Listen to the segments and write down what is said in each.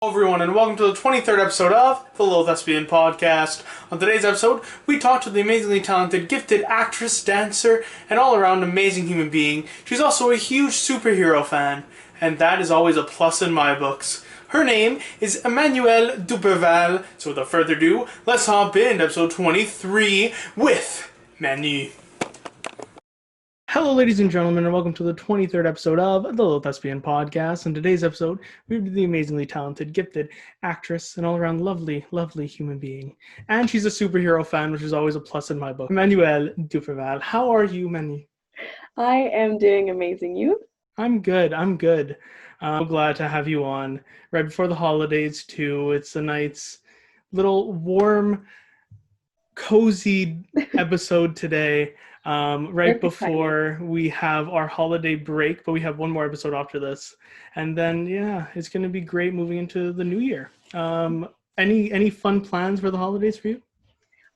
Everyone, and welcome to the 23rd episode of the Little Thespian podcast. On today's episode, we talk to the amazingly talented, gifted actress, dancer, and all-around amazing human being. She's also a huge superhero fan, and that is always a plus in my books. Her name is Emmanuelle Duperval. So without further ado, let's hop into episode 23 with Manu. Hello, ladies and gentlemen, and welcome to the 23rd episode of the Little Thespian podcast. In today's episode, we have the amazingly talented, gifted actress and all-around lovely, lovely human being. And she's a superhero fan, which is always a plus in my book. Emmanuelle Duperval. How are you, Manu? I am doing amazing. You? I'm good. I'm glad to have you on right before the holidays, too. It's a nice little warm, cozy episode today. Right before we have our holiday break, but we have one more episode after this, and then it's going to be great moving into the new year. Any fun plans for the holidays for you?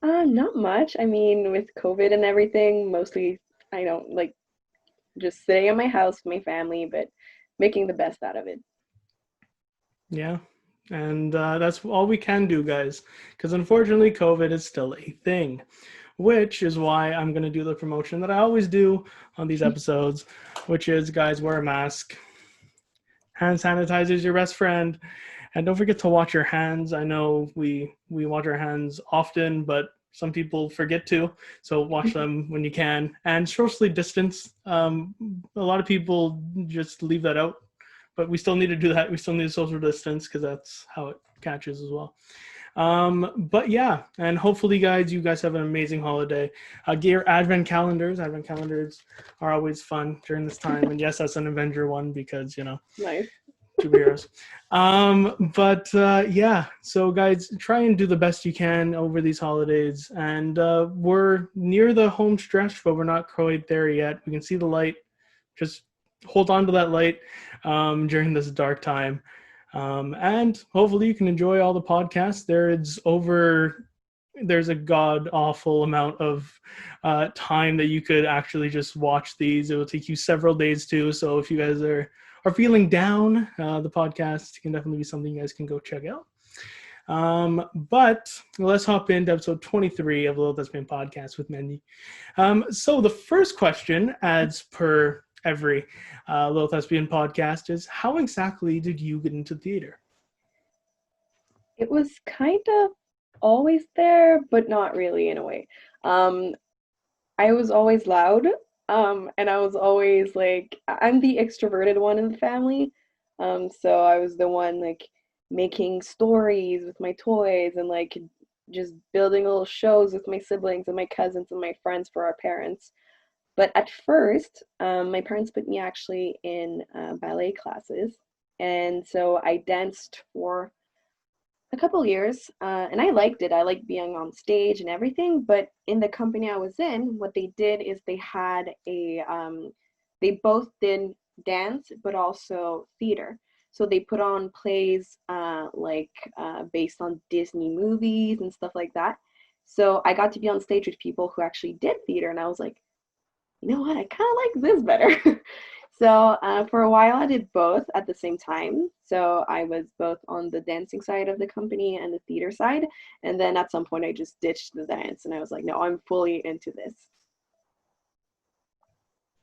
Not much. I mean, with COVID and everything, mostly I don't like just sitting in my house with my family, but making the best out of it. Yeah, and that's all we can do, guys, because unfortunately COVID is still a thing. Which is why I'm going to do the promotion that I always do on these episodes, which is, guys, wear a mask. Hand sanitizer is your best friend. And don't forget to wash your hands. I know we wash our hands often, but some people forget to. So wash them when you can. And socially distance. A lot of people just leave that out. But we still need to do that. We still need to social distance because that's how it catches as well. But yeah, and hopefully, guys, you guys have an amazing holiday. Get your advent calendars. Advent calendars are always fun during this time. And yes, that's an Avenger one because, Nice. Superheroes. Yeah, so guys, try and do the best you can over these holidays. And we're near the home stretch, but we're not quite there yet. We can see the light. Just hold on to that light during this dark time. And hopefully you can enjoy all the podcasts. There's a god awful amount of time that you could actually just watch these. It will take you several days too. So if you guys are feeling down, the podcast can definitely be something you guys can go check out. But let's hop into episode 23 of the Little Thespian podcast with Mendy. So the first question, as per every Little Thespian podcast, is how exactly did you get into theater? It was kind of always there, but not really in a way. I was always loud, and I was always like, I'm the extroverted one in the family. So I was the one like making stories with my toys and like just building little shows with my siblings and my cousins and my friends for our parents. But at first, my parents put me actually in ballet classes. And so I danced for a couple years, and I liked it. I liked being on stage and everything. But in the company I was in, what they did is they had they both did dance, but also theater. So they put on plays based on Disney movies and stuff like that. So I got to be on stage with people who actually did theater, and I was like, you know what, I kind of like this better. So for a while, I did both at the same time. So I was both on the dancing side of the company and the theater side. And then at some point, I just ditched the dance and I was like, no, I'm fully into this.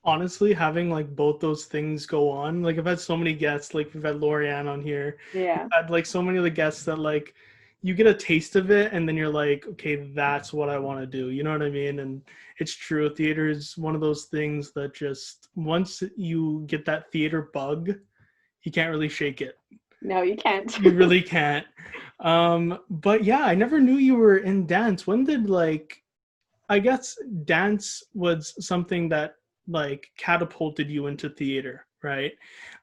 Honestly, having like both those things go on, like I've had so many guests, like we've had Lorianne on here, we've Yeah. had like so many of the guests that like you get a taste of it and then you're like, okay, that's what I want to do. You know what I mean? And it's true. Theater is one of those things that just once you get that theater bug, you can't really shake it. No, you can't. You really can't. But yeah, I never knew you were in dance. When did like I guess dance was something that like catapulted you into theater, right?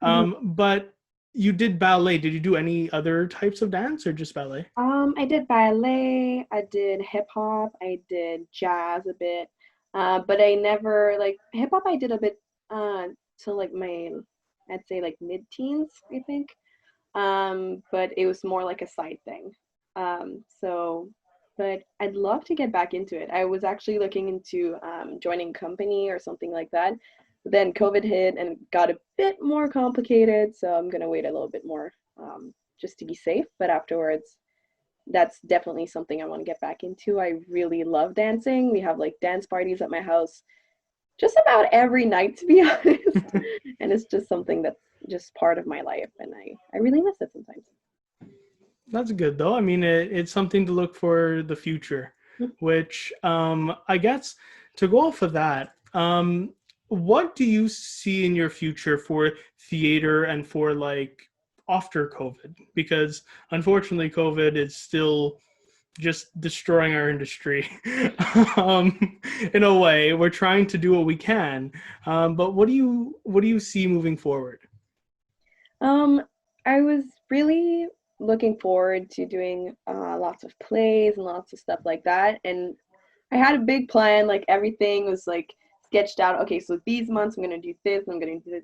Mhm. But you did ballet. Did you do any other types of dance or just ballet? I did ballet, I did hip hop, I did jazz a bit, but I never like hip hop. I did a bit till like my, I'd say like mid-teens, I think. But it was more like a side thing. So, but I'd love to get back into it. I was actually looking into joining company or something like that. But then COVID hit and it got a bit more complicated, so I'm gonna wait a little bit more just to be safe. But afterwards, that's definitely something I want to get back into. I really love dancing. We have like dance parties at my house just about every night, to be honest. And it's just something that's just part of my life, and I really miss it sometimes. That's good though. I mean, it's something to look for the future, which I guess to go off of that, what do you see in your future for theater and for like after COVID? Because unfortunately, COVID is still just destroying our industry. In a way, we're trying to do what we can, but what do you see moving forward? Um, I was really looking forward to doing lots of plays and lots of stuff like that. And I had a big plan, like everything was like sketched out. Okay, so these months I'm gonna do this, I'm gonna do this.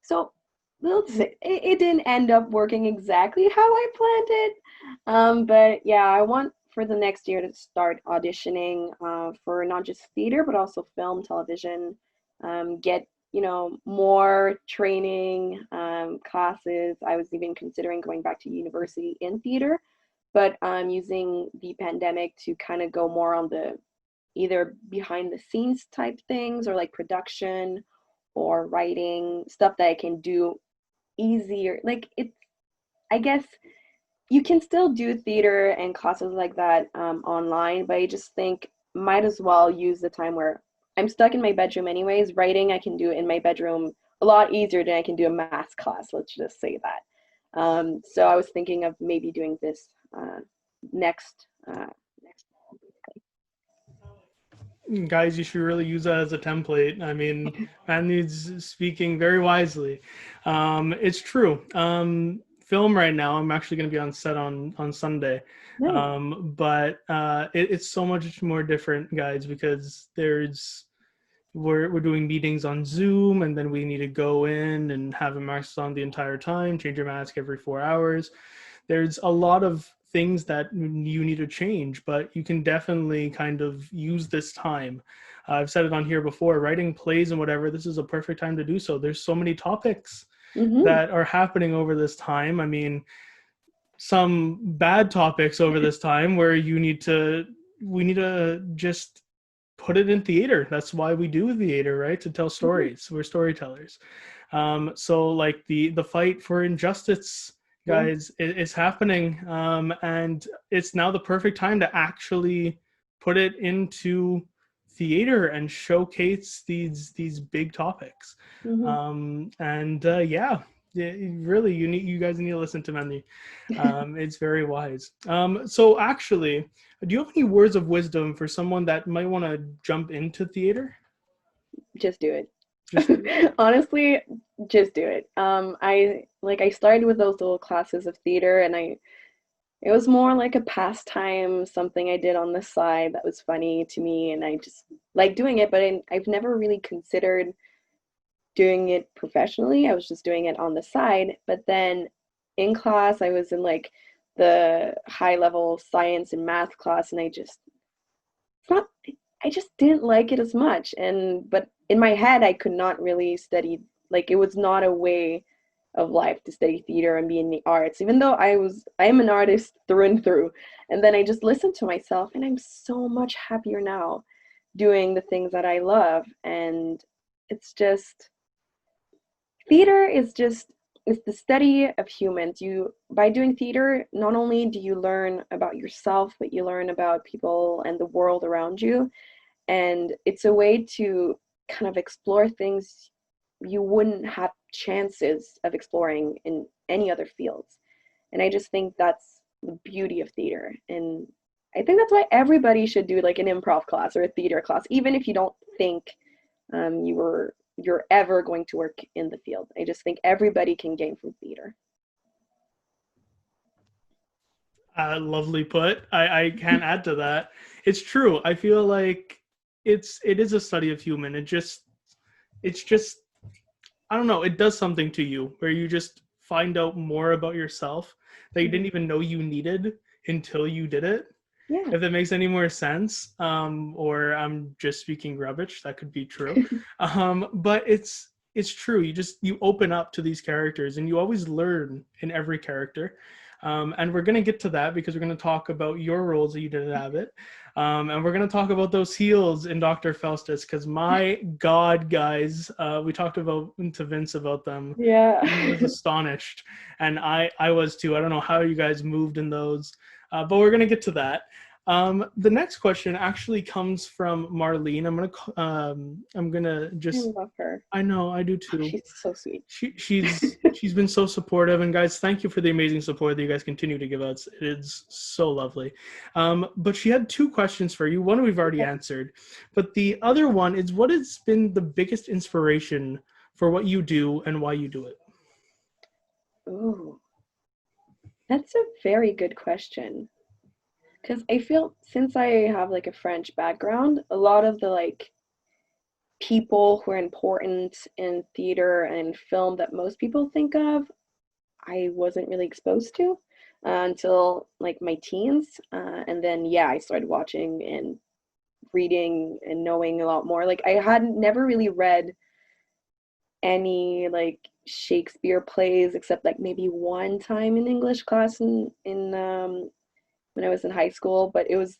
So it didn't end up working exactly how I planned it. But yeah, I want for the next year to start auditioning for not just theater, but also film, television, get, more training classes. I was even considering going back to university in theater, but I'm using the pandemic to kind of go more on the either behind the scenes type things or like production or writing stuff that I can do easier. Like it's, I guess you can still do theater and classes like that online, but I just think might as well use the time where I'm stuck in my bedroom anyways. Writing I can do in my bedroom a lot easier than I can do a math class. Let's just say that. So I was thinking of maybe doing this next next fall, basically. Guys, you should really use that as a template. I mean, Matthew's speaking very wisely. It's true. Film right now. I'm actually going to be on set on Sunday, Nice. but it's so much more different, guys, because we're doing meetings on Zoom, and then we need to go in and have a mask on the entire time, change your mask every 4 hours. There's a lot of things that you need to change, but you can definitely kind of use this time. I've said it on here before, writing plays and whatever, this is a perfect time to do so. There's so many topics Mm-hmm. that are happening over this time. I mean, some bad topics over this time where we need to just put it in theater. That's why we do theater, right? To tell Mm-hmm. stories. We're storytellers. So like the fight for injustice, Yeah. guys, it's happening, and it's now the perfect time to actually put it into theater and showcase these big topics. Mm-hmm. And yeah, really, you guys need to listen to Mandy. It's very wise. So actually, do you have any words of wisdom for someone that might want to jump into theater? Just do Just do it. Honestly, just do it. I started with those little classes of theater, and It was more like a pastime, something I did on the side that was funny to me, and I just like doing it, but I've never really considered doing it professionally. I was just doing it on the side. But then in class, I was in like the high level science and math class, and it's not, I just didn't like it as much. But in my head, I could not really study, like, it was not a way of life to study theater and be in the arts, even though I am an artist through and through. And then I just listened to myself, and I'm so much happier now doing the things that I love. And it's just, theater is just, it's the study of humans. You, by doing theater, not only do you learn about yourself, but you learn about people and the world around you. And it's a way to kind of explore things you wouldn't have chances of exploring in any other fields. And I just think that's the beauty of theater. And I think that's why everybody should do like an improv class or a theater class, even if you don't think you're ever going to work in the field. I just think everybody can gain from theater. Lovely put. I can't add to that. It's true. I feel like it is a study of human. It's just I don't know, it does something to you where you just find out more about yourself that you didn't Mhm. even know you needed until you did it. Yeah. If that makes any more sense, or I'm just speaking rubbish, that could be true. But it's true. You open up to these characters, and you always learn in every character. And we're gonna get to that because we're gonna talk about your roles that you didn't have it, and we're gonna talk about those heels in Dr. Faustus. Because my God, guys, we talked about to Vince about them. Yeah. He was astonished, and I was too. I don't know how you guys moved in those, but we're gonna get to that. The next question actually comes from Marlene. I'm gonna I just. love her. I know I do Oh, too. she's so sweet. She's been so supportive, and guys, thank you for the amazing support that you guys continue to give us. It is so lovely. But she had two questions for you. One we've already Okay. answered, but the other one is, what has been the biggest inspiration for what you do and why you do it? Ooh, that's a very good question. Because I feel since I have like a French background, a lot of the like people who are important in theater and film that most people think of, I wasn't really exposed to until like my teens. And then, yeah, I started watching and reading and knowing a lot more. Like, I had never really read any like Shakespeare plays except like maybe one time in English class in when I was in high school, but it was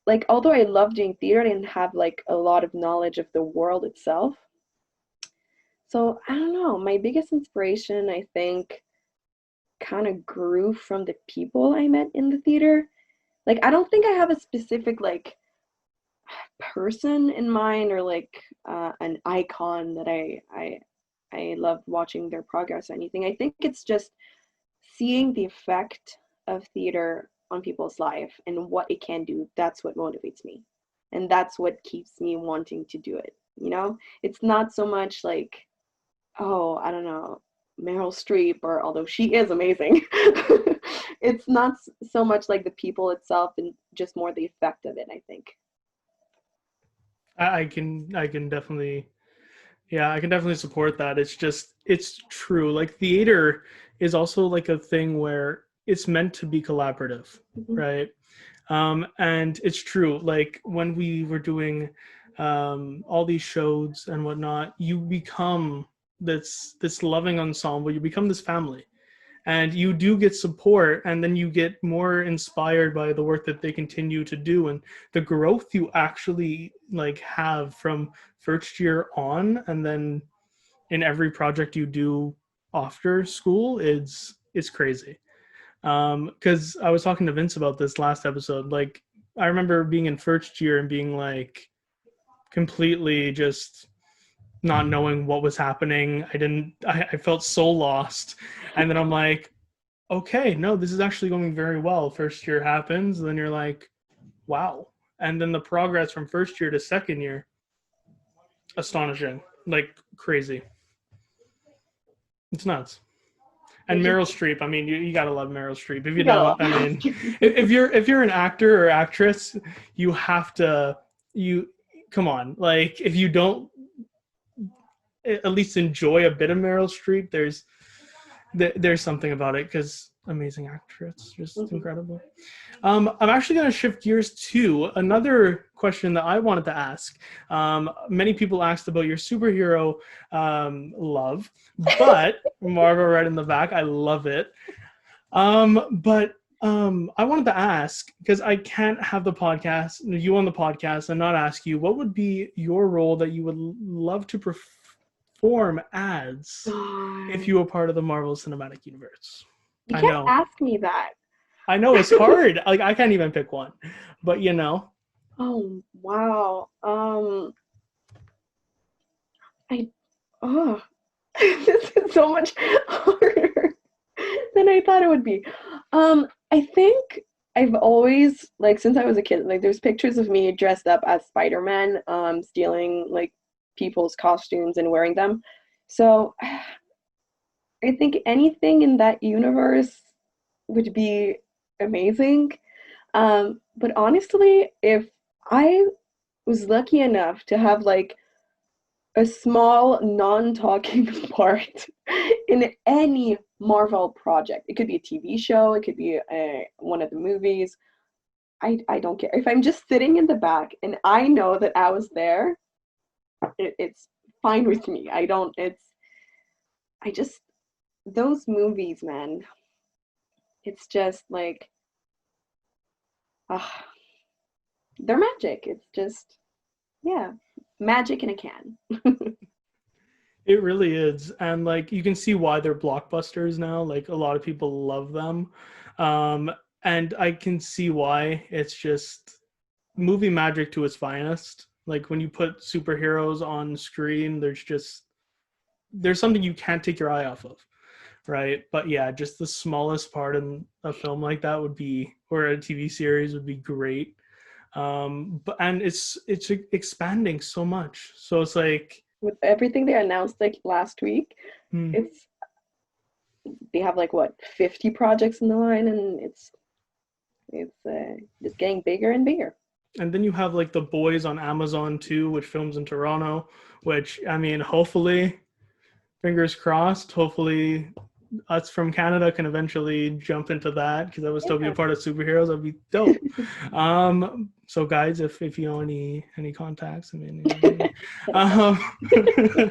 like, although I loved doing theater, I didn't have like a lot of knowledge of the world itself. So I don't know. My biggest inspiration, I think, kind of grew from the people I met in the theater. Like, I don't think I have a specific like person in mind or like an icon that I love watching their progress or anything. I think it's just seeing the effect of theater on people's life and what it can do. That's what motivates me. And that's what keeps me wanting to do it. You know, it's not so much like, oh, I don't know, Meryl Streep, or although she is amazing, it's not so much like the people itself and just more the effect of it, I think. I can definitely Yeah, I can definitely support that. It's true. Like theater is also like a thing where it's meant to be collaborative, Mhm. right? And it's true. Like when we were doing all these shows and whatnot, you become this loving ensemble. You become this family, and you do get support, and then you get more inspired by the work that they continue to do and the growth you actually like have from first year on, and then in every project you do after school. It's crazy. Because I was talking to Vince about this last episode. Like, I remember being in first year and being like completely just not knowing what was happening. I felt so lost. And then I'm like, okay, no, this is actually going very well. First year happens, and then you're like, wow. And then the progress from first year to second year, astonishing, like crazy. It's nuts. And which is Meryl Streep. I mean, you gotta love Meryl Streep. If you you gotta don't, love I Meryl mean, Streep. if you're an actor or actress, you have to you come on. Like if you don't at least enjoy a bit of Meryl Streep, there's something about it because amazing actress, just Mhm. incredible. I'm actually going to shift gears to another question that I wanted to ask. Many people asked about your superhero love, but Marva right in the back, I love it. But I wanted to ask because I can't have you on the podcast, and not ask you what would be your role that you would love to perform as if you were part of the Marvel Cinematic Universe. You I can't know. ask me that. I know it's hard. Like I can't even pick one, but Oh wow. I oh this is so much harder than I thought it would be. I think I've always like since I was a kid, like there's pictures of me dressed up as Spider-Man, stealing like people's costumes and wearing them. So I think anything in that universe would be amazing. But honestly, if I was lucky enough to have like a small non-talking part in any Marvel project. It could be a TV show, it could be one of the movies. I don't care. If I'm just sitting in the back and I know that I was there, it's fine with me. I don't, it's, I just, those movies, man, it's just like, uh, they're magic. It's just, yeah, magic in a can. it really is. And like you can see why they're blockbusters now. Like a lot of people love them. Um, and I can see why it's just movie magic to its finest. Like when you put superheroes on screen, there's something you can't take your eye off of, right? But yeah, just the smallest part in a film like that would be, or a TV series would be great. But and it's expanding so much, so it's like, With everything they announced like last week, hmm. it's they have like what 50 projects in the line, and it's just getting bigger and bigger. And then you have like The Boys on Amazon too, which films in Toronto, which I mean, hopefully, fingers crossed, hopefully us from Canada can eventually jump into that because I would still be a Yeah. part of superheroes. That'd be dope. So guys, if you know any contacts, I mean, Hit us up.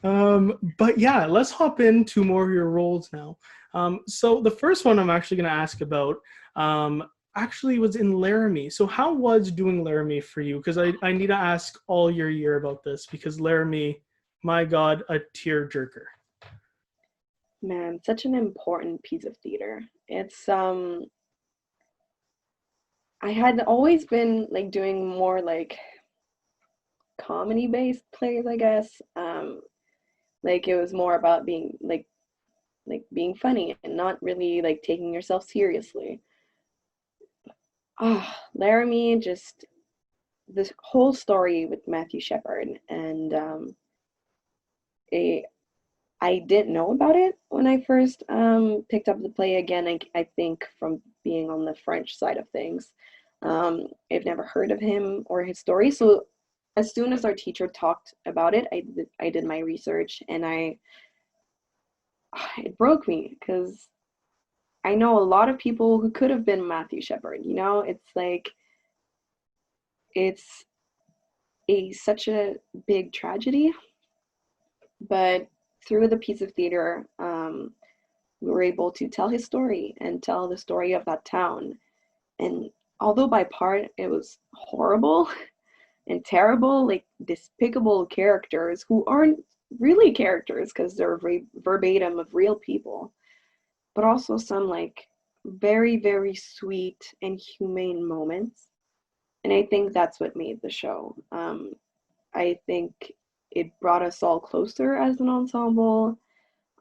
um, but yeah, let's hop into more of your roles now. So the first one I'm actually going to ask about actually was in Laramie. So how was doing Laramie for you? Because I need to ask all your year about this because Laramie, my God, a tearjerker. Man, such an important piece of theater. It's I had always been like doing more like comedy based plays, I guess. Like it was more about being like being funny and not really like taking yourself seriously. Laramie, just this whole story with Matthew Shepard, and it, I didn't know about it when I first picked up the play again. I think from being on the French side of things, I've never heard of him or his story. So as soon as our teacher talked about it, I did my research, and it broke me because I know a lot of people who could have been Matthew Shepard. You know, it's like it's a such a big tragedy, but through the piece of theater, we were able to tell his story and tell the story of that town. And although by part it was horrible and terrible, like despicable characters who aren't really characters because they're verbatim of real people, but also some like very, very sweet and humane moments. And I think that's what made the show. I think it brought us all closer as an ensemble,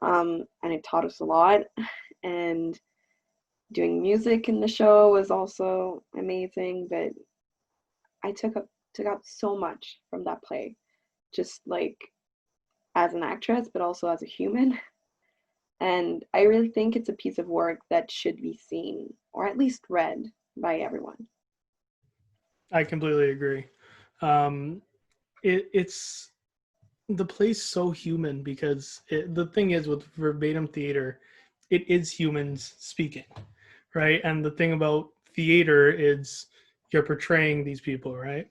and it taught us a lot. And doing music in the show was also amazing. But I took out so much from that play, just like as an actress, but also as a human. And I really think it's a piece of work that should be seen, or at least read by everyone. I completely agree. Um, it's the play's so human because the thing is with verbatim theater, it is humans speaking, right? And the thing about theater is you're portraying these people, right?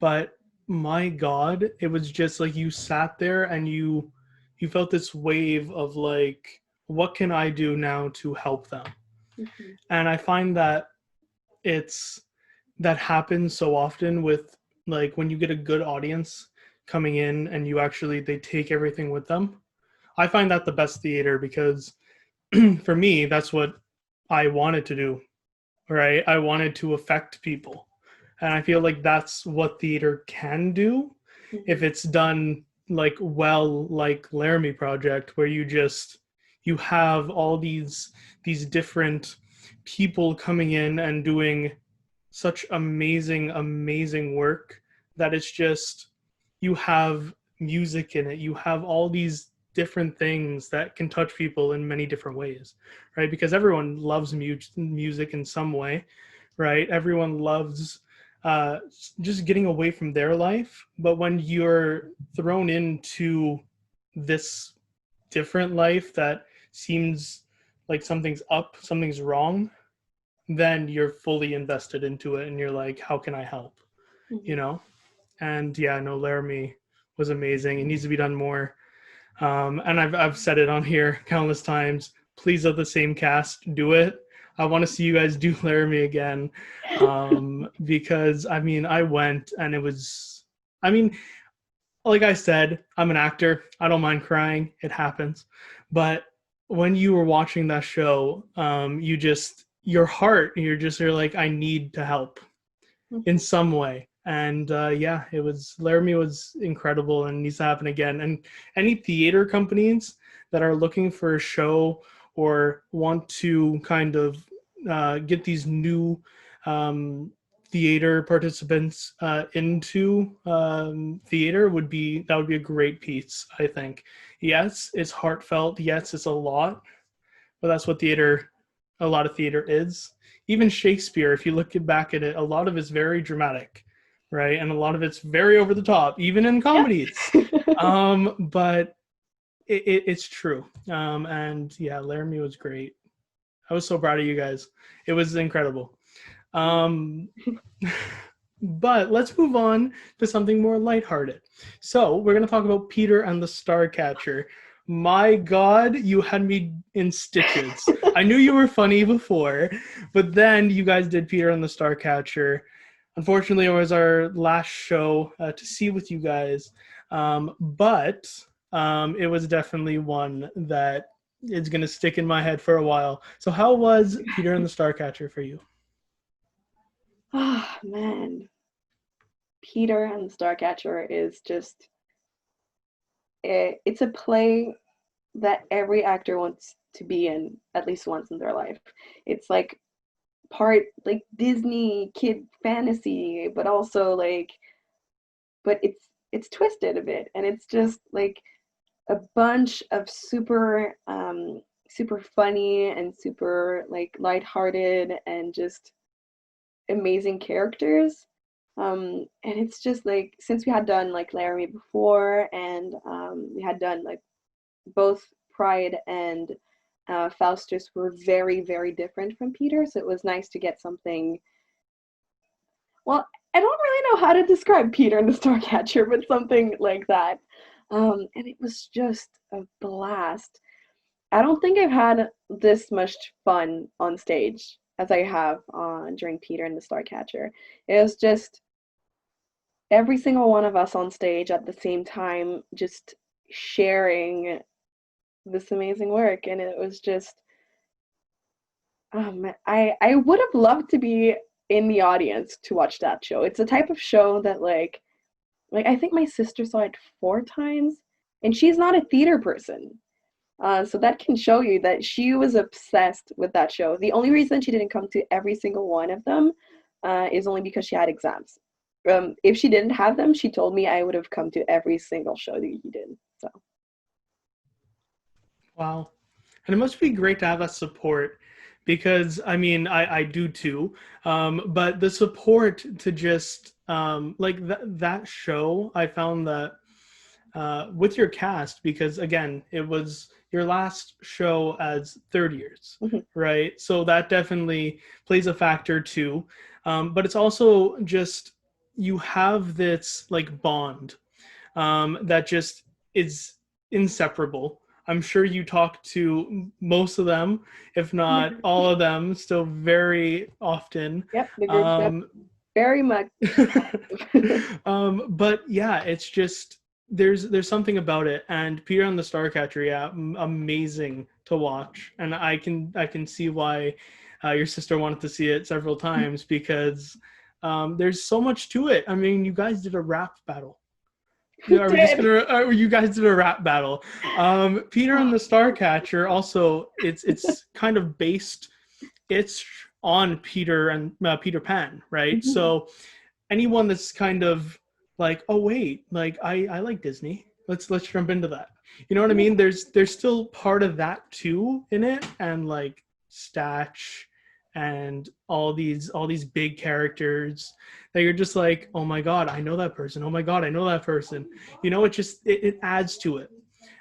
But my God, it was just like you sat there and you felt this wave of like, what can I do now to help them? Mm-hmm. And I find that it's that happens so often with like when you get a good audience coming in and you actually they take everything with them. I find that the best theater because for me that's what I wanted to do, right? I wanted to affect people. And I feel like that's what theater can do if Mm-hmm. it's done like well, like Laramie Project, where you have all these different people coming in and doing such amazing work that it's just you have music in it, you have all these different things that can touch people in many different ways, right? Because everyone loves music in some way, right? Everyone loves uh, just getting away from their life, but when you're thrown into this different life that seems like something's up, something's wrong, then you're fully invested into it and you're like, how can I help? You Mm-hmm. know? And yeah, no, Laramie was amazing. It needs to be done more. And I've said it on here countless times. Please let the same cast do it. I want to see you guys do Laramie again. Because I mean, I went and it was, I mean, like I said, I'm an actor. I don't mind crying. It happens. But when you were watching that show, you just, your heart, you're like, I need to help in Mm-hmm. some way. And yeah, it was Laramie was incredible and needs to happen again. And any theater companies that are looking for a show or want to kind of get these new um, theater participants into theater would be a great piece. I think. Yes, it's heartfelt. Yes, it's a lot, but that's what theater, a lot of theater is. Even Shakespeare, if you look back at it, a lot of it's very dramatic, right? And a lot of it's very over the top, even in comedies. Yeah. But it's true. And yeah, Laramie was great. I was so proud of you guys. It was incredible. Um, but let's move on to something more lighthearted. So we're going to talk about Peter and the Starcatcher. My God, you had me in stitches. I knew you were funny before, but then you guys did Peter and the Starcatcher. Unfortunately, it was our last show to see with you guys, but it was definitely one that is going to stick in my head for a while. So, how was Peter and the Starcatcher for you? Oh man, Peter and the Starcatcher is just it's a play that every actor wants to be in at least once in their life. It's like part like Disney kid fantasy, but also like but it's twisted a bit and it's just like a bunch of super funny and super like lighthearted and just amazing characters. And it's just like since we had done like Laramie before and we had done like both Pride and Faustus were very different from Peter, so it was nice to get something. Well, I don't really know how to describe Peter and the Starcatcher, but something like that. And it was just a blast. I don't think I've had this much fun on stage as I have during Peter and the Starcatcher. It was just every single one of us on stage at the same time, just sharing this amazing work, and it was just I would have loved to be in the audience to watch that show. It's a type of show that like I think my sister saw it 4 times, and she's not a theater person. So that can show you that she was obsessed with that show. The only reason she didn't come to every single one of them is only because she had exams. If she didn't have them, she told me I would have come to every single show that he did. So Wow. And it must be great to have that support because I mean, I do too. But the support to just like that show, I found that with your cast, because again, it was your last show as third years, Mhm. right? So that definitely plays a factor too. But it's also just you have this like bond that just is inseparable. I'm sure you talk to most of them, if not all of them, still very often. Yep, the group chat Um, very much. but yeah, it's just there's something about it, and Peter and the Starcatcher, yeah, amazing to watch, and I can see why your sister wanted to see it several times because there's so much to it. I mean, you guys did a rap battle. Yeah, are we just Did. gonna? You guys did a rap battle. Peter and the Starcatcher. Also, it's kind of based. It's on Peter and Peter Pan, right? Mhm. So anyone that's kind of like, oh wait, like I like Disney. Let's jump into that. You know what I mean? There's still part of that too in it, and like Statch and all these big characters that you're just like, oh my god, I know that person. Oh my god, I know that person. You know, it adds to it.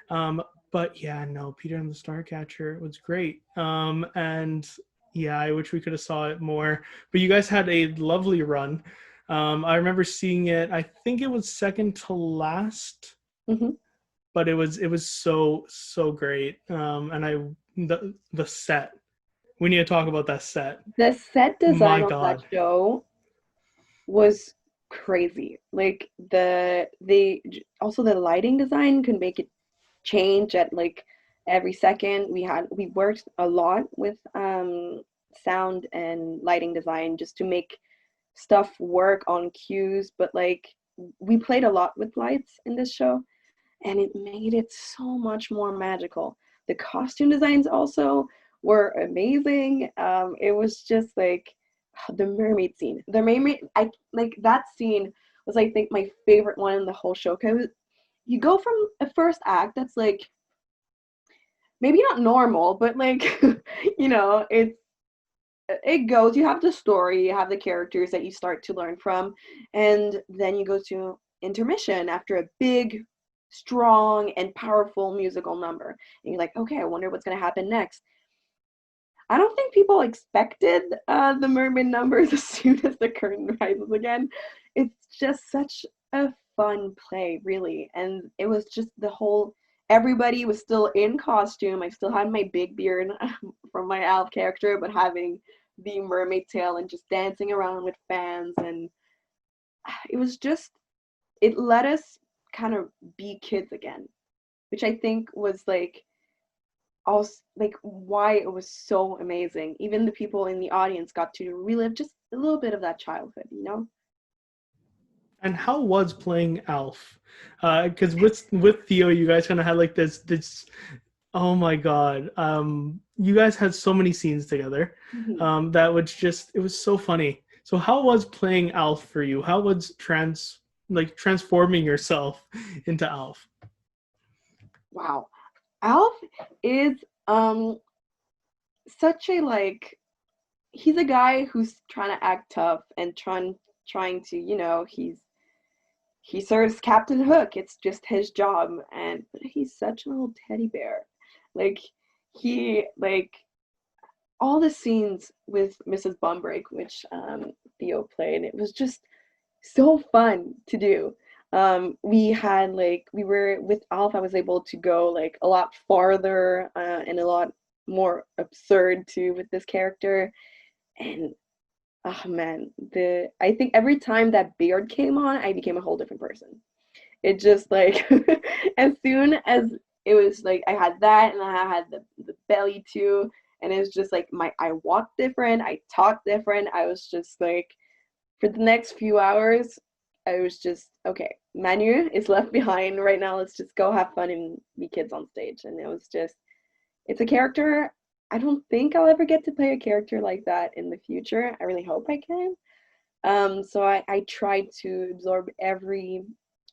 Um, but yeah, no, Peter and the Starcatcher was great. And yeah, I wish we could have saw it more. But you guys had a lovely run. I remember seeing it. I think it was second to last, Mhm. but it was so great. And the set. We need to talk about that set. The set My design on that God. show was crazy. Like the also the lighting design could make it change at like every second. We worked a lot with sound and lighting design just to make stuff work on cues, but like we played a lot with lights in this show and it made it so much more magical. The costume designs also were amazing. It was just like the mermaid scene. The mermaid, I like that scene was I think my favorite one in the whole show. Cause you go from a first act that's like maybe not normal, but like you know, it goes. You have the story, you have the characters that you start to learn from, and then you go to intermission after a big, strong, and powerful musical number. And you're like, okay, I wonder what's going to happen next. I don't think people expected the mermaid numbers as soon as the curtain rises again. It's just such a fun play, really. And it was just the whole, everybody was still in costume. I still had my big beard from my elf character, but having the mermaid tail and just dancing around with fans. And it was just, it let us kind of be kids again, which I think was like also like why it was so amazing. Even the people in the audience got to relive just a little bit of that childhood, you know? And how was playing Alf? Because with Theo, you guys kind of had like this. Oh my god, you guys had so many scenes together. Mhm. That was just it was so funny. So how was playing Alf for you? How was transforming yourself into Alf? Wow. Alf is such a like he's a guy who's trying to act tough and trying to, you know, he serves Captain Hook. It's just his job and but he's such a little teddy bear. Like he like all the scenes with Mrs. Bumbreak, which Theo played, it was just so fun to do. We had like we were with Alf. I was able to go like a lot farther and a lot more absurd too with this character. And oh man, the I think every time that beard came on, I became a whole different person. It just like as soon as it was like I had that and I had the belly too, and it was just like my I walked different, I talked different. I was just like for the next few hours, I was just okay. Manu is left behind right now. Let's just go have fun and be kids on stage. And it was just it's a character. I don't think I'll ever get to play a character like that in the future. I really hope I can. So I tried to absorb every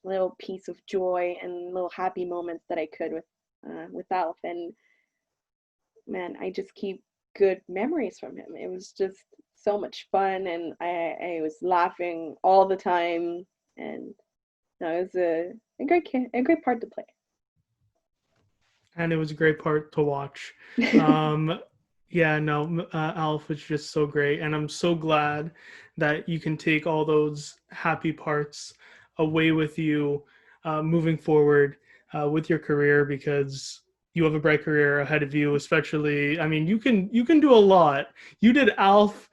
little piece of joy and little happy moments that I could with Alf, and man, I just keep good memories from him. It was just so much fun, and I was laughing all the time, and no, it was a great part to play. And it was a great part to watch. Um, yeah, no, Alf was just so great, and I'm so glad that you can take all those happy parts away with you moving forward with your career, because you have a bright career ahead of you. Especially, I mean, you can do a lot. You did Alf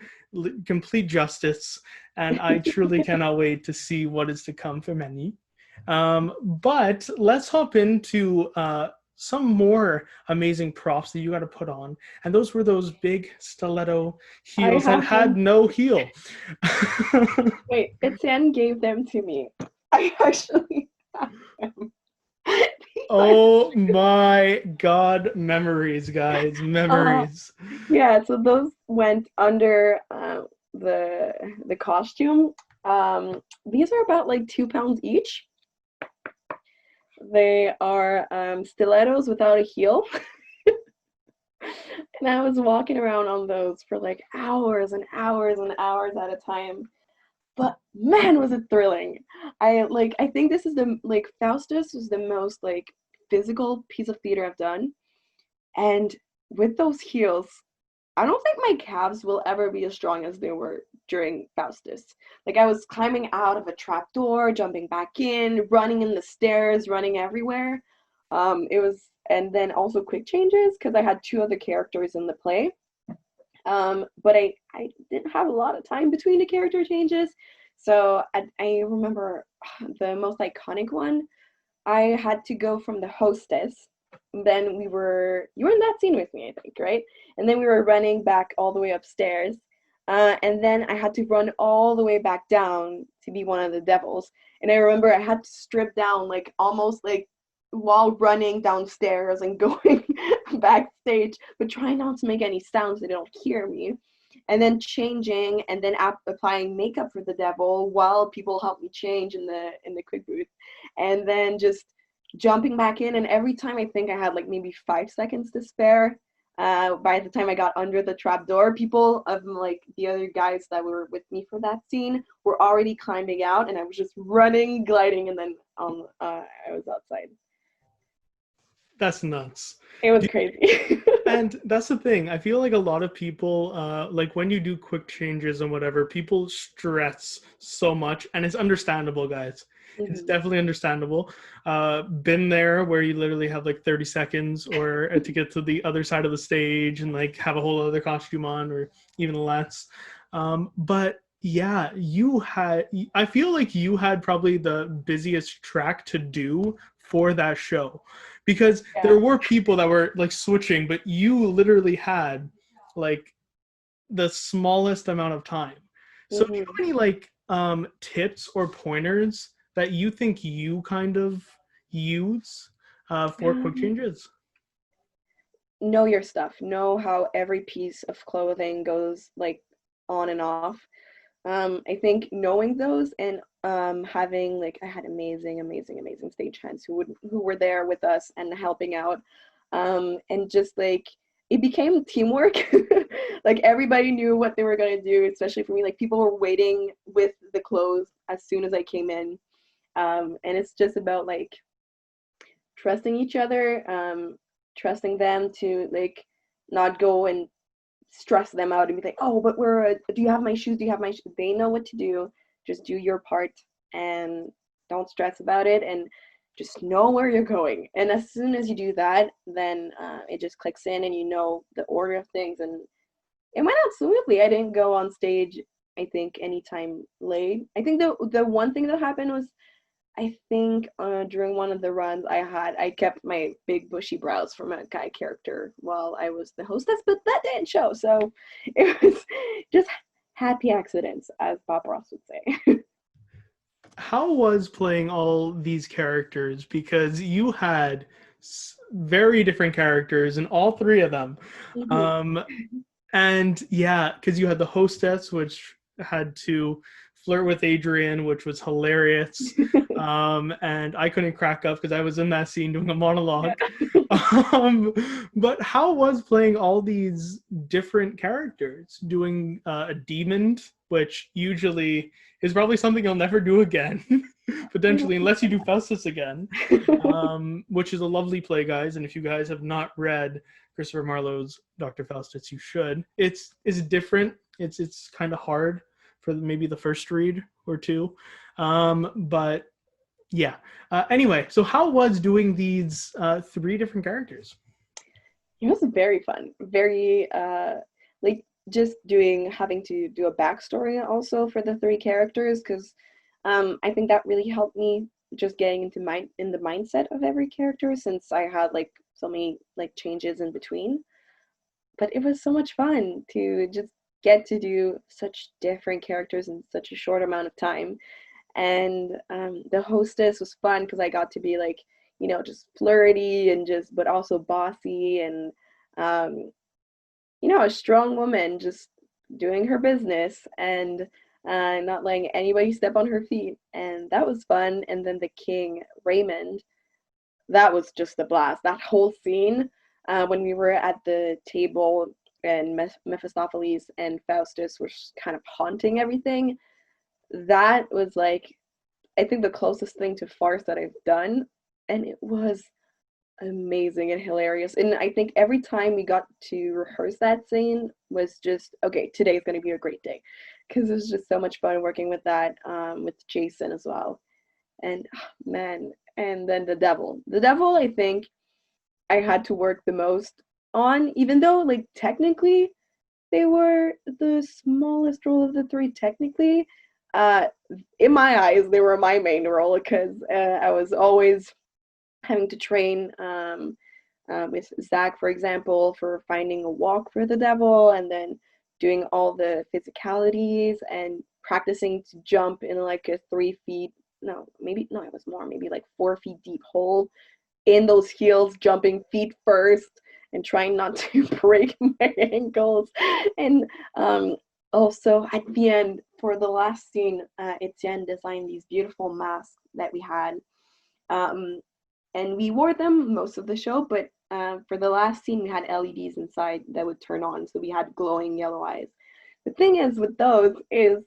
complete justice, and I truly cannot wait to see what is to come for many. But let's hop into some more amazing props that you got to put on. And those were those big stiletto I heels that have had them. no heel. Wait, Etienne gave them to me. I actually have them. Oh my God. Memories, guys. Uh, Memories. yeah, so those went under the the costume. These are about like 2 pounds each. They are stilettos without a heel. And I was walking around on those for like hours and hours and hours at a time. But man, was it thrilling. I think this is the like Faustus was the most like physical piece of theater I've done. And with those heels, I don't think my calves will ever be as strong as they were during Faustus. Like I was climbing out of a trap door, jumping back in, running in the stairs, running everywhere. It was, and then also quick changes because I had two other characters in the play. But I didn't have a lot of time between the character changes. So I remember the most iconic one. I had to go from the hostess. Then you were in that scene with me, I think, right? And then we were running back all the way upstairs. And then I had to run all the way back down to be one of the devils. And I remember I had to strip down, like almost like while running downstairs and going backstage, but trying not to make any sounds so they don't hear me. And then changing, and then applying makeup for the devil while people help me change in the quick booth, and then just jumping back in. And every time I think I had like maybe 5 seconds to spare. By the time I got under the trap door, people of like the other guys that were with me for that scene were already climbing out, and I was just running, gliding, and then I was outside. That's nuts. It was crazy. And that's the thing. I feel like a lot of people, like when you do quick changes and whatever, people stress so much, and it's understandable, guys. It's Mhm. definitely understandable. Been there where you literally have like 30 seconds or to get to the other side of the stage and like have a whole other costume on, or even less. But yeah, I feel like you had probably the busiest track to do for that show, because Yeah. there were people that were like switching, but you literally had like the smallest amount of time. So do you Hmm. have any like tips or pointers that you think you kind of use for quick Um, changes? know your stuff. Know how every piece of clothing goes like on and off. I think knowing those and having like I had amazing, amazing, amazing stagehands who were there with us and helping out. And just like it became teamwork. Like everybody knew what they were gonna do, especially for me. Like people were waiting with the clothes as soon as I came in. And it's just about like trusting each other, trusting them to like not go and stress them out and be like, oh, but do you have my shoes? Do you have my shoes? They know what to do. Just do your part and don't stress about it, and just know where you're going. And as soon as you do that, then it just clicks in and you know the order of things. And it went out smoothly. I didn't go on stage, I think, anytime late. I think the one thing that happened was I think during one of the runs I kept my big bushy brows from a guy character while I was the hostess, but that didn't show. So it was just happy accidents, as Bob Ross would say. How was playing all these characters? Because you had very different characters in all three of them. Mhm. Um, And yeah, because you had the hostess, which had to flirt with Adrian, which was hilarious. And I couldn't crack up because I was in that scene doing a Yeah. monologue. um, but how was playing all these different characters, doing a demon, which usually is probably something you'll never do again, potentially, unless you do Faustus again, which is a lovely play, guys. And if you guys have not read Christopher Marlowe's Dr. Faustus, you should. It's different. It's kind of hard for maybe the first read or two, but yeah. Anyway, so how was doing these three different characters? It was very fun. Very like just doing having to do a backstory also for the three characters because I think that really helped me just getting into the mindset of every character since I had like so many like changes in between. But it was so much fun to just get to do such different characters in such a short amount of time. And the hostess was fun because I got to be like, just flirty and just, but also bossy and, um, a strong woman just doing her business and not letting anybody step on her feet. And that was fun. And then the king, Raymond, that was just a blast. That whole scene when we were at the table and Mephistopheles and Faustus were kind of haunting everything. That was like, I think the closest thing to farce that I've done, and it was amazing and hilarious. And I think every time we got to rehearse that scene was just okay. Today's going to be a great day because it was just so much fun working with that with Jason as well. And man, and then the devil. The devil, I think I had to work the most on, even though like technically they were the smallest role of the three. Technically, uh, in my eyes, they were my main role because I was always having to train with Zach, for example, for finding a walk for the devil, and then doing all the physicalities and practicing to jump in like a 3 feet. No, maybe no, it was more, maybe like 4 feet deep hole in those heels, jumping feet first and trying not to break my ankles. And also at the end, for the last scene, Etienne designed these beautiful masks that we had. Um, and we wore them most of the show, but for the last scene, we had LEDs inside that would turn on. So we had glowing yellow eyes. The thing is with those is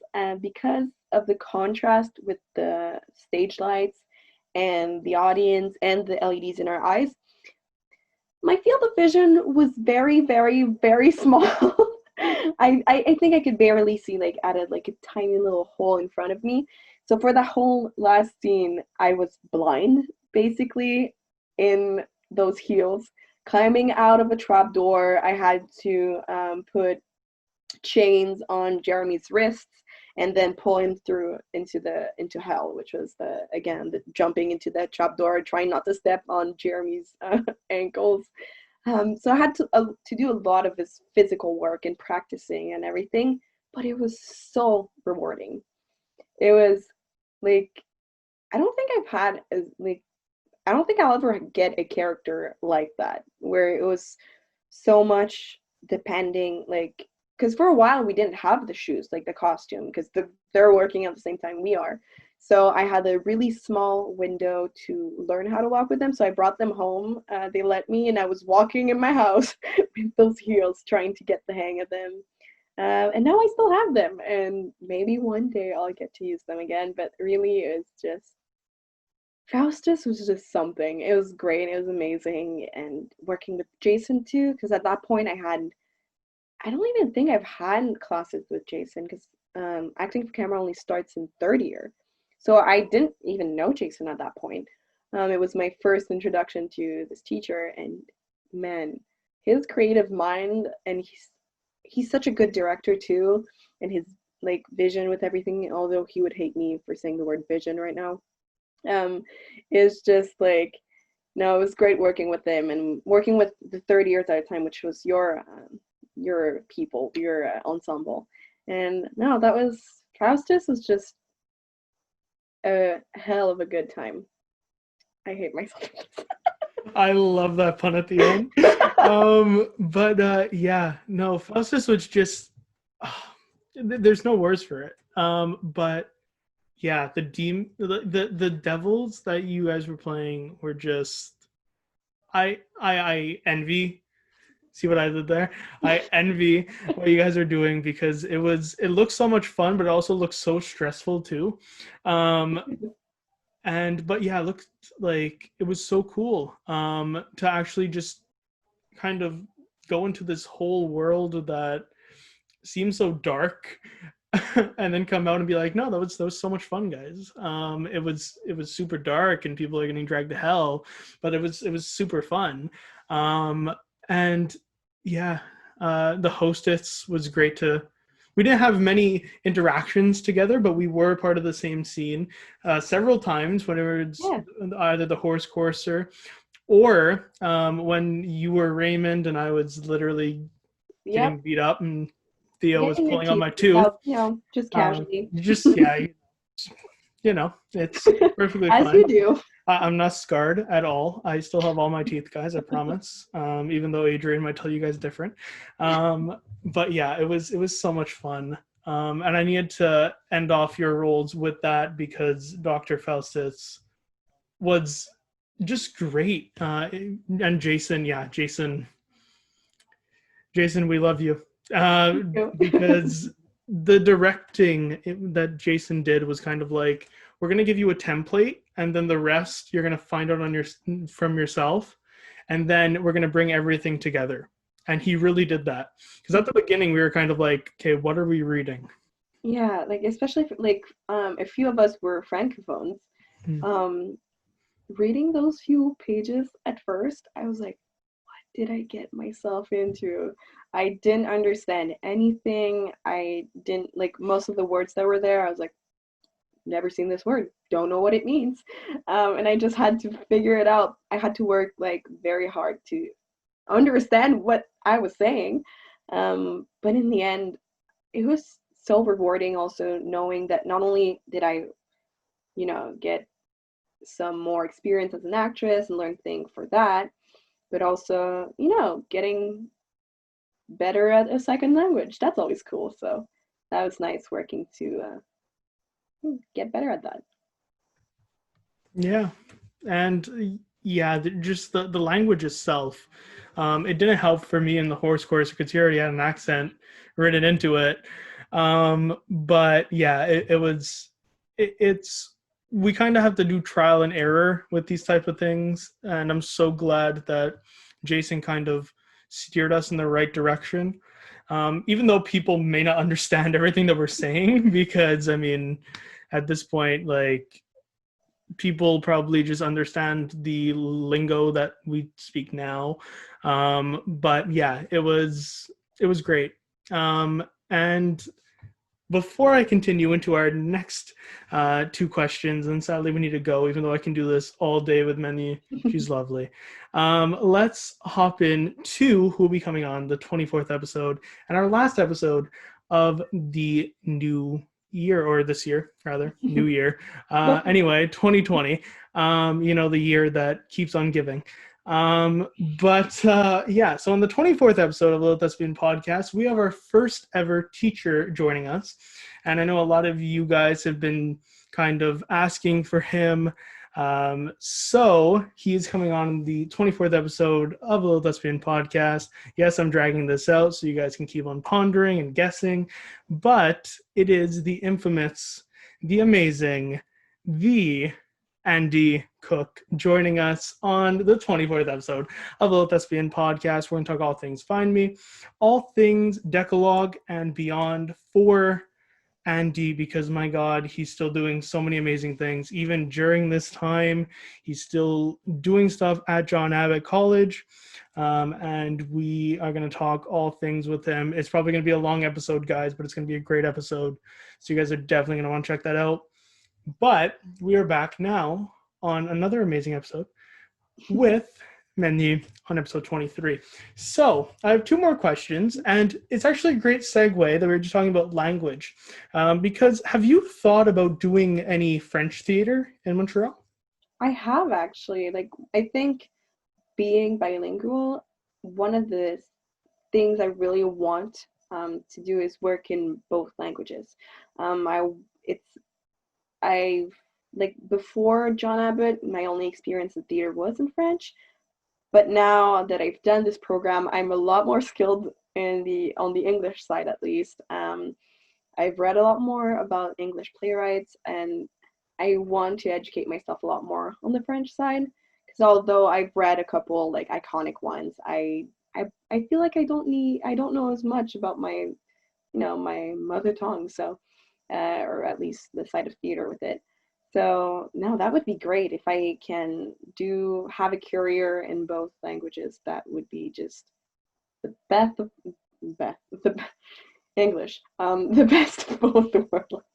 because of the contrast with the stage lights and the audience and the LEDs in our eyes, my field of vision was very, very, very small. I think I could barely see like out of like a tiny little hole in front of me. So for the whole last scene, I was blind basically in those heels. Climbing out of a trap door, I had to put chains on Jeremy's wrists and then pull him through into hell, which was the jumping into that trap door, trying not to step on Jeremy's ankles. So I had to do a lot of this physical work and practicing and everything, but it was so rewarding. It was like I don't think I've had as like I don't think I'll ever get a character like that where it was so much depending like because for a while we didn't have the shoes like the costume because they're working at the same time we are. So I had a really small window to learn how to walk with them. So I brought them home. They let me, and I was walking in my house with those heels, trying to get the hang of them. And now I still have them, and maybe one day I'll get to use them again. But really, it's just Faustus was just something. It was great. It was amazing, and working with Jason too, because at that point I don't even think I've had classes with Jason because acting for camera only starts in third year. So I didn't even know Jason at that point. It was my first introduction to this teacher, and man, his creative mind, and he's such a good director too, and his like vision with everything. Although he would hate me for saying the word vision right now, um, is just like no, it was great working with him and working with the third years at a time, which was your people, your ensemble. And no, that was Faustus was just a hell of a good time. I hate myself. I love that pun at the end. But yeah, no, Faustus was just there's no words for it. But yeah, the devils that you guys were playing were just I envy. See what I did there? I envy what you guys are doing because it looks so much fun, but it also looks so stressful too. Um, and but yeah, it looked like it was so cool to actually just kind of go into this whole world that seems so dark and then come out and be like, no, that was so much fun, guys. It was super dark and people are getting dragged to hell, but it was super fun. Um, and yeah, the hostess was great to. We didn't have many interactions together, but we were part of the same scene several times. Whenever it's Yeah. either the horse courser or when you were Raymond and I was literally Yep. getting beat up and Theo was Getting your pulling on teeth my kicked tooth. out, just casually. Just yeah, it's perfectly As you fine. do. I'm not scarred at all. I still have all my teeth, guys. I promise. Even though Adrian might tell you guys different. But yeah, it was so much fun. And I needed to end off your roles with that because Dr. Faustus was just great. And Jason, yeah, Jason, we love you. Because the directing that Jason did was kind of like, we're going to give you a template, and then the rest you're going to find out on your from yourself, and then we're going to bring everything together. And he really did that. Because at the beginning we were kind of like, okay, what are we reading? Yeah, like especially if, like a few of us were francophones. Hmm. Um, Reading those few pages at first, I was like, did I get myself into? I didn't understand anything. I didn't like most of the words that were there. I was like, never seen this word, don't know what it means. And I just had to figure it out. I had to work like very hard to understand what I was saying. But in the end, it was so rewarding also knowing that not only did I, get some more experience as an actress and learn things for that, but also, getting better at a second language. That's always cool. So that was nice working to get better at that. Yeah, and yeah, just the language itself. It didn't help for me in the horse course because he already had an accent written into it. But yeah, it was. It's we kind of have to do trial and error with these type of things, and I'm so glad that Jason kind of steered us in the right direction. Even though people may not understand everything that we're saying, because I mean, at this point, like people probably just understand the lingo that we speak now. But yeah, it was great. And before I continue into our next two questions, and sadly we need to go, even though I can do this all day with Menu. She's lovely. Let's hop in to who will be coming on the 24th episode and our last episode of the new year, or this year rather, new year. Anyway, 2020. The year that keeps on giving. But yeah, so on the 24th episode of the Thespian podcast, we have our first ever teacher joining us. And I know a lot of you guys have been kind of asking for him. So he is coming on the 24th episode of the Thespian podcast. Yes, I'm dragging this out so you guys can keep on pondering and guessing, but it is the infamous, the amazing, the Andy Cook joining us on the 24th episode of the Thespian podcast. We're going to talk all things Find Me, all things Decalogue and beyond for Andy, because my God, he's still doing so many amazing things. Even during this time, he's still doing stuff at John Abbott College. And we are going to talk all things with him. It's probably going to be a long episode, guys, but it's going to be a great episode. So you guys are definitely going to want to check that out. But we are back now on another amazing episode with Menu on episode 23. So I have two more questions, and it's actually a great segue that we were just talking about language. Because have you thought about doing any French theater in Montreal? I have actually. Like, I think being bilingual, one of the things I really want to do is work in both languages. I it's I've like before John Abbott, my only experience in theater was in French. But now that I've done this program, I'm a lot more skilled in the on the English side at least. I've read a lot more about English playwrights, and I want to educate myself a lot more on the French side. Because although I've read a couple like iconic ones, I feel like I don't know as much about my my mother tongue. So, or at least the side of theater with it. So no, that would be great if I can do have a career in both languages. That would be just the best of best the English, the best of both the worlds.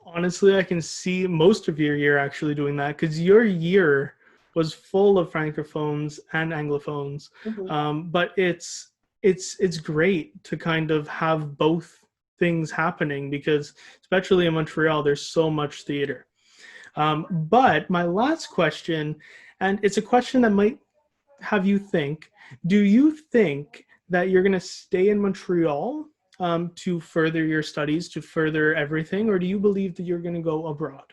Honestly, I can see most of your year actually doing that because your year was full of francophones and anglophones. Mhm. But it's great to kind of have both things happening because especially in Montreal, there's so much theater. But my last question, and it's a question that might have you think, do you think that you're going to stay in Montreal to further your studies, to further everything, or do you believe that you're going to go abroad?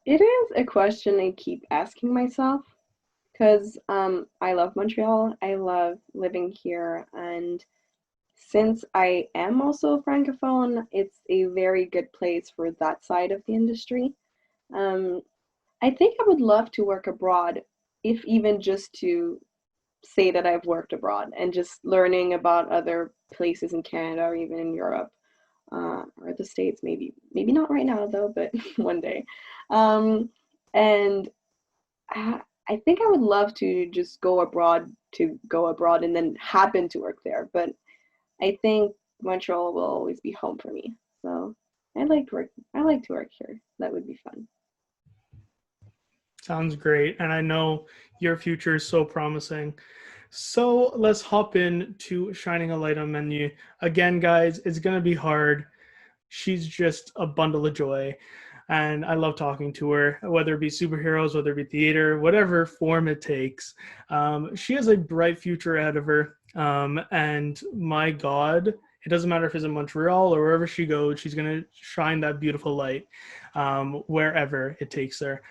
It is a question I keep asking myself because I love Montreal. I love living here, and since I am also a francophone, it's a very good place for that side of the industry. Um, I think I would love to work abroad, if even just to say that I've worked abroad and just learning about other places in Canada or even in Europe or the States, maybe not right now though, but one day. Um, and I think I would love to just go abroad and then happen to work there. But I think Montreal will always be home for me. So I like to work here. That would be fun. Sounds great. And I know your future is so promising. So let's hop in to shining a light on Menu. Again, guys, it's going to be hard. She's just a bundle of joy. And I love talking to her, whether it be superheroes, whether it be theater, whatever form it takes. She has a bright future ahead of her. And my God, it doesn't matter if it's in Montreal or wherever she goes, she's going to shine that beautiful light wherever it takes her.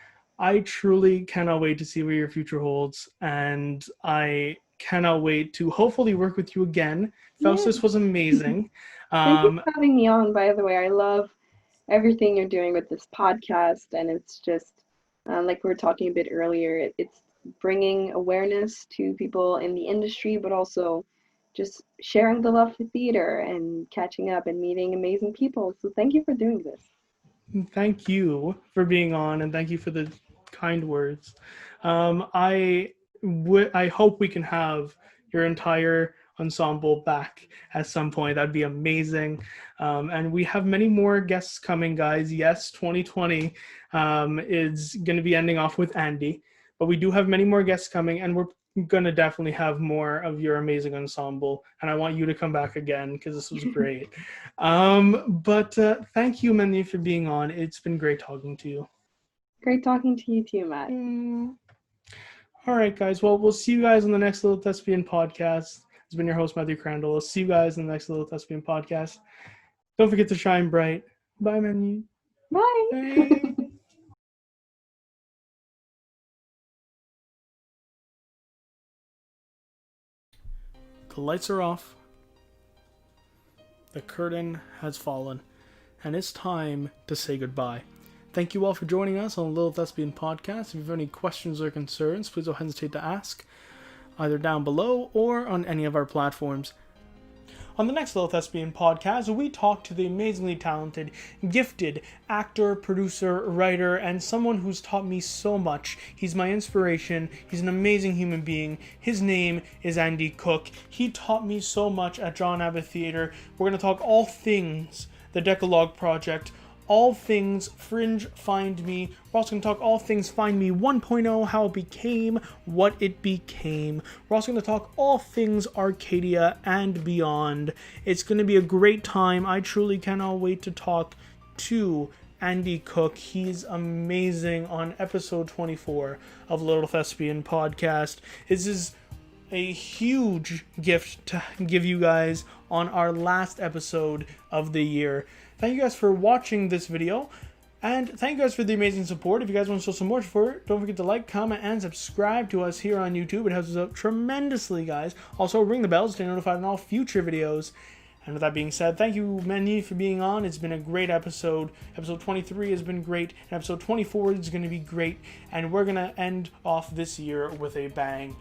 I truly cannot wait to see what your future holds. And I cannot wait to hopefully work with you again. Yeah. Faustus was amazing. Thank you Um, for having me on, by the way. I love everything you're doing with this podcast, and it's just like we were talking a bit earlier, it's bringing awareness to people in the industry, but also just sharing the love for theater and catching up and meeting amazing people. So thank you for doing this. Thank you for being on, and thank you for the kind words. I hope we can have your entire ensemble back at some point. That'd be amazing. And we have many more guests coming, guys. Yes, 2020 is going to be ending off with Andy, but we do have many more guests coming, and we're going to definitely have more of your amazing ensemble. And I want you to come back again because this was great. But thank you, Mandy, for being on. It's been great talking to you. Great talking to you too, Matt. All right, guys. Well, we'll see you guys on the next Little Thespian podcast. It's been your host, Matthew Crandall. I'll see you guys in the next Little Thespian podcast. Don't forget to shine bright. Bye, Mandy. Bye. Bye. The lights are off. The curtain has fallen. And it's time to say goodbye. Thank you all for joining us on the Little Thespian podcast. If you have any questions or concerns, please don't hesitate to ask, either down below or on any of our platforms. On the next Little Thespian podcast, we talk to the amazingly talented, gifted actor, producer, writer, and someone who's taught me so much. He's my inspiration. He's an amazing human being. His name is Andy Cook. He taught me so much at John Abbott Theatre. We're going to talk all things the Decalogue Project, all things Fringe Find Me. We're also going to talk all things Find Me 1.0, how it became what it became. We're also going to talk all things Arcadia and beyond. It's going to be a great time. I truly cannot wait to talk to Andy Cook. He's amazing on episode 24 of Little Thespian Podcast. This is a huge gift to give you guys on our last episode of the year. Thank you guys for watching this video. And thank you guys for the amazing support. If you guys want to show some more support, don't forget to like, comment, and subscribe to us here on YouTube. It helps us out tremendously, guys. Also, ring the bell to stay notified on all future videos. And with that being said, thank you, Emmanuelle, for being on. It's been a great episode. Episode 23 has been great. And episode 24 is going to be great. And we're going to end off this year with a bang.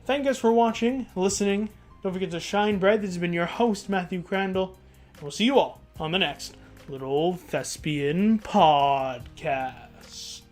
Thank you guys for watching, listening. Don't forget to shine bright. This has been your host, Matthew Crandall. And we'll see you all on the next Little Thespian Podcast.